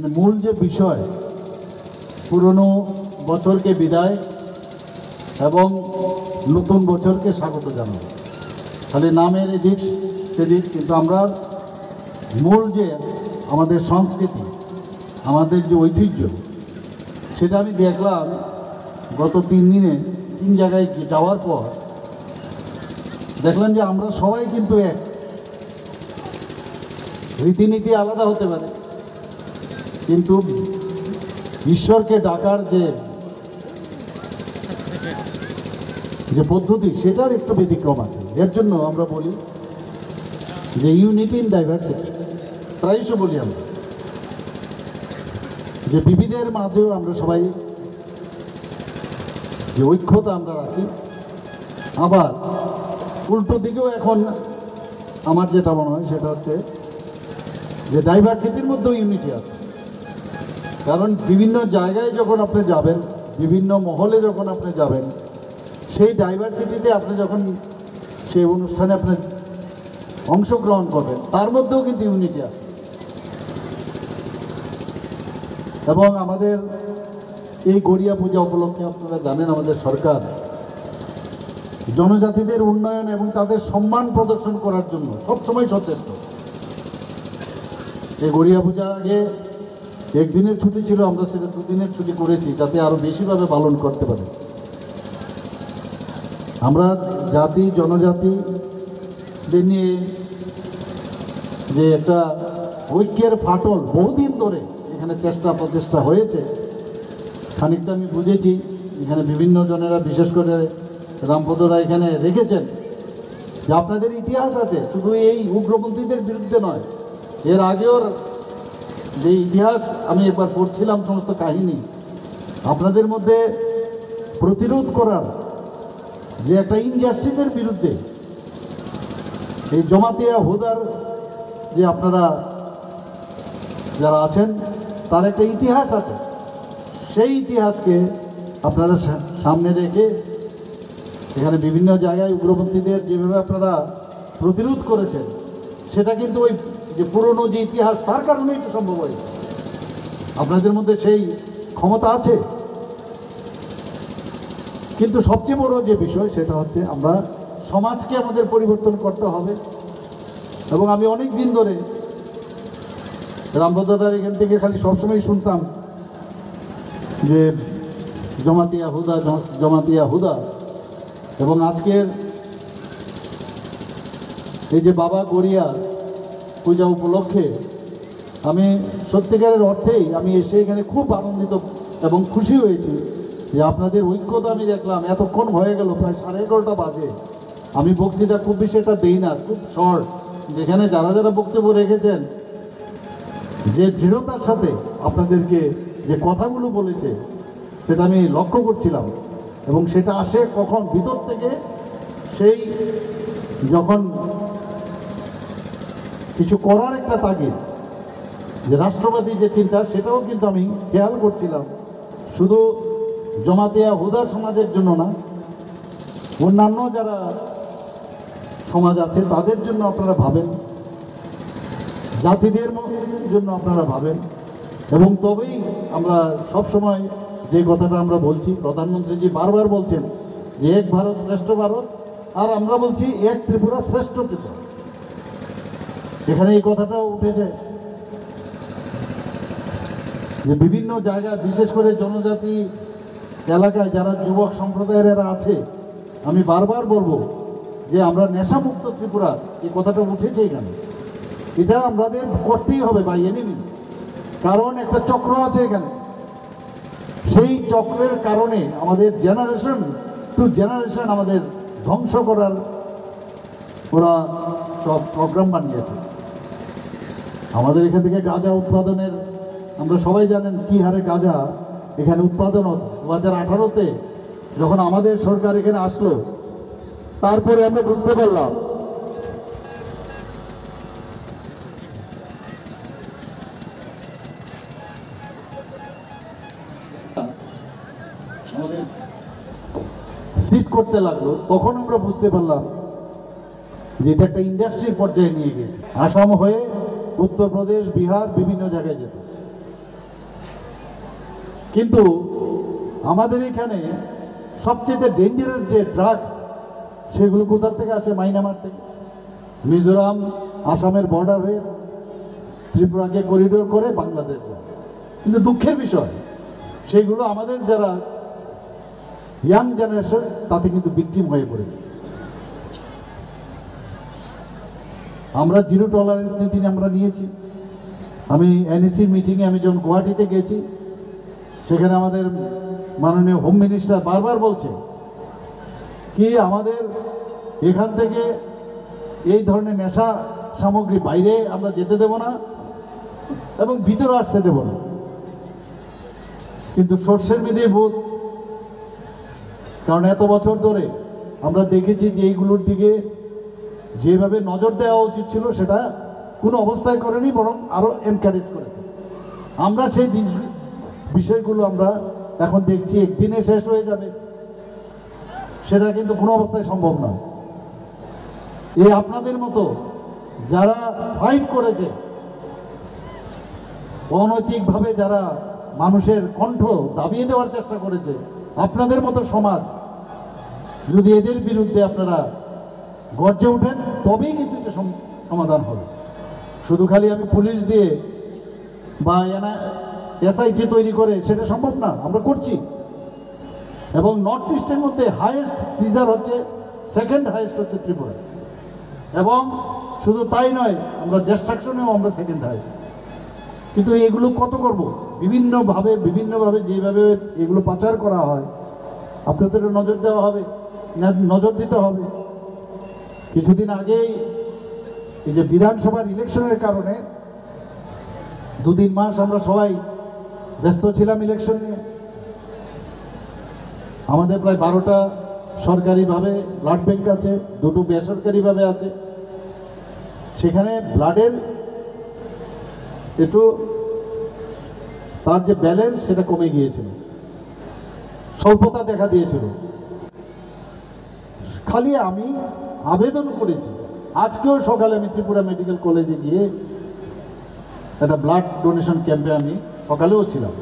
মানে মূল যে বিষয় পুরনো বছরকে বিদায় এবং নতুন বছরকে স্বাগত জানানো, খালি নামের এদিক সেদিক, কিন্তু আমরা মূল যে আমাদের সংস্কৃতি, আমাদের যে ঐতিহ্য, সেটা আমি দেখলাম গত 3 দিনে 3 জায়গায় যাওয়ার পর দেখলাম যে আমরা সবাই কিন্তু এক। রীতিনীতি আলাদা হতে পারে, কিন্তু ঈশ্বরকে ডাকার যে পদ্ধতি, সেটার একটু ব্যতিক্রম আছে। এর জন্য আমরা বলি যে ইউনিটি ইন ডাইভার্সিটি। প্রায়শ বলি আমরা যে বিবিধের মাঝেও আমরা সবাই যে ঐক্যতা আমরা রাখি। আবার উল্টো দিকেও এখন আমার যেটা মনে হয় সেটা হচ্ছে যে ডাইভার্সিটির মধ্যেও ইউনিটি আছে। কারণ বিভিন্ন জায়গায় যখন আপনি যাবেন, বিভিন্ন মহলে যখন আপনি যাবেন, সেই ডাইভার্সিটিতে আপনি যখন সেই অনুষ্ঠানে আপনি অংশগ্রহণ করবেন, তার মধ্যেও কিন্তু ইউনিটি আছে। এবং আমাদের এই গড়িয়া পূজা উপলক্ষে আপনারা জানেন আমাদের সরকার জনজাতিদের উন্নয়ন এবং তাদের সম্মান প্রদর্শন করার জন্য সবসময় সচেষ্ট। এই গড়িয়া পূজার আগে 1 দিনের ছুটি ছিল, আমরা সেটা 2 দিনের ছুটি করেছি যাতে আরও বেশিভাবে পালন করতে পারে। আমরা জাতি জনজাতিদের নিয়ে যে একটা ঐক্যের ফাটল বহুদিন ধরে এখানে প্রচেষ্টা হয়েছে, খানিকটা আমি বুঝেছি। এখানে বিভিন্ন জনেরা, বিশেষ করে রামপদরা এখানে রেখেছেন যে আপনাদের ইতিহাস আছে, শুধু এই উগ্রপন্থীদের বিরুদ্ধে নয়, এর আগেও যে ইতিহাস আমি একবার পড়ছিলাম সমস্ত কাহিনী, আপনাদের মধ্যে প্রতিরোধ করার যে একটা ইনজাস্টিসের বিরুদ্ধে এই জমাতিয়া হুদার যে আপনারা যারা আছেন, তার একটা ইতিহাস আছে। সেই ইতিহাসকে আপনারা সামনে রেখে এখানে বিভিন্ন জায়গায় উগ্রপন্থীদের যেভাবে আপনারা প্রতিরোধ করেছেন, সেটা কিন্তু ওই যে পুরনো যে ইতিহাস, তার কারণেই এটা সম্ভব হয়েছে। আপনাদের মধ্যে সেই ক্ষমতা আছে। কিন্তু সবচেয়ে বড় যে বিষয় সেটা হচ্ছে আমরা সমাজকে আমাদের পরিবর্তন করতে হবে। এবং আমি অনেক দিন ধরে রামপদাদার এখান থেকে খালি সবসময় শুনতাম যে জমাতিয়া হুদা। এবং আজকের এই যে বাবা গড়িয়া পূজা উপলক্ষে আমি সত্যিকারের অর্থেই আমি এসে এখানে খুব আনন্দিত এবং খুশি হয়েছি যে আপনাদের ঐক্যতা আমি দেখলাম। এতক্ষণ হয়ে গেল, প্রায় 11:30 বাজে। আমি বক্তৃতা খুব বেশি এটা দেই না, খুব শর্ট। যেখানে যারা যারা বক্তব্য রেখেছেন, যে দৃঢ়তার সাথে আপনাদেরকে যে কথাগুলো বলেছে, সেটা আমি লক্ষ্য করছিলাম। এবং সেটা আসে কখন ভিতর থেকে, সেই যখন কিছু করার একটা তাগিদ, যে রাষ্ট্রবাদী যে চিন্তা, সেটাও কিন্তু আমি খেয়াল করছিলাম। শুধু জমাতিয়া হুদা সমাজের জন্য না, অন্যান্য যারা সমাজ আছে তাদের জন্য আপনারা ভাবেন, জাতিদের জন্য আপনারা ভাবেন। এবং তবেই আমরা সবসময় যে কথাটা আমরা বলছি, প্রধানমন্ত্রীজি বারবার বলছেন যে এক ভারত শ্রেষ্ঠ ভারত, আর আমরা বলছি এক ত্রিপুরা শ্রেষ্ঠ ত্রিপুরা। এখানে এই কথাটাও উঠেছে যে বিভিন্ন জায়গায়, বিশেষ করে জনজাতি এলাকায় যারা যুবক সম্প্রদায়ের এরা আছে, আমি বারবার বলবো যে আমরা নেশামুক্ত ত্রিপুরা, এই কথাটা উঠেছে এখানে। এটা আমাদের করতেই হবে বাই এনি মিনস। কারণ একটা চক্র আছে এখানে, সেই চক্রের কারণে আমাদের জেনারেশন টু জেনারেশন আমাদের ধ্বংস করার ওরা সব প্রোগ্রাম বানিয়েছে। আমাদের এখান থেকে গাঁজা উৎপাদনের, আমরা সবাই জানেন কি হারে গাঁজা এখানে উৎপাদন হতো। 2018-তে যখন আমাদের সরকার এখানে আসলো, তারপরে আমরা বুঝতে পারলাম আমাদের সিজ করতে লাগলো। তখন আমরা বুঝতে পারলাম যে এটা একটা ইন্ডাস্ট্রির পর্যায়ে নিয়ে গেছে। আসাম হয়ে উত্তরপ্রদেশ, বিহার, বিভিন্ন জায়গায় যেত। কিন্তু আমাদের এখানে সবচেয়ে ডেঞ্জারাস যে ড্রাগস সেগুলো কোথা থেকে আসে? মায়ানমার থেকে। মিজোরাম আসামের বর্ডার হয়ে ত্রিপুরাকে করিডোর করে বাংলাদেশ যায়। কিন্তু দুঃখের বিষয় সেইগুলো আমাদের যারা ইয়াং জেনারেশন তাতে কিন্তু ভিকটিম হয়ে পড়েছে। আমরা জিরো টলারেন্স নীতি আমরা নিয়েছি। আমি এনএসি মিটিংয়ে আমি যখন গুয়াহাটিতে গেছি, সেখানে আমাদের মাননীয় হোম মিনিস্টার বারবার বলছে কি আমাদের এখান থেকে এই ধরনের নেশা সামগ্রী বাইরে আমরা যেতে দেব না এবং ভিতরে আসতে দেব না। কিন্তু সোশ্যাল মিডিয়া বোধ, কারণ এত বছর ধরে আমরা দেখেছি যে এইগুলোর দিকে যেভাবে নজর দেওয়া উচিত ছিল সেটা কোনো অবস্থায় করেনি, বরং আরও এনকারেজ করেছে। আমরা সেই বিষয়গুলো আমরা এখন দেখছি একদিনে শেষ হয়ে যাবে, সেটা কিন্তু কোনো অবস্থায় সম্ভব না। এই আপনাদের মতো যারা ফাইট করেছে, অনৈতিকভাবে যারা মানুষের কণ্ঠ দাবিয়ে দেওয়ার চেষ্টা করেছে, আপনাদের মতো সমাজ যদি এদের বিরুদ্ধে আপনারা গর্জে ওঠেন তবেই কিন্তু এটা সমাধান হবে। শুধু খালি আমি পুলিশ দিয়ে বা এসআইটি তৈরি করে সেটা সম্ভব না। আমরা করছি, এবং নর্থ ইস্টের মধ্যে হাইয়েস্ট সিজার হচ্ছে, সেকেন্ড হাইয়েস্ট হচ্ছে ত্রিপুরা, এবং শুধু তাই নয় আমরা ডিস্ট্রাকশনেও আমরা সেকেন্ড হাইয়েস্ট। কিন্তু এগুলো কত করব? বিভিন্নভাবে যেভাবে এগুলো পাচার করা হয় আপনাদের নজর দেওয়া হবে, নজর দিতে হবে। কিছুদিন আগেই এই যে বিধানসভার ইলেকশনের কারণে 2-3 মাস আমরা সবাই ব্যস্ত ছিলাম ইলেকশন নিয়ে। আমাদের প্রায় 12টা সরকারিভাবে ব্লাড ব্যাংক আছে, 2টো বেসরকারিভাবে আছে। সেখানে ব্লাডের একটু তার যে ব্যালেন্স সেটা কমে গিয়েছিল, স্বল্পতা দেখা দিয়েছিল। খালি আমি আবেদন করেছি, আজকেও সকালে আমি ত্রিপুরা মেডিকেল কলেজে গিয়ে একটা ব্লাড ডোনেশন ক্যাম্পে আমি সকালেও ছিলাম।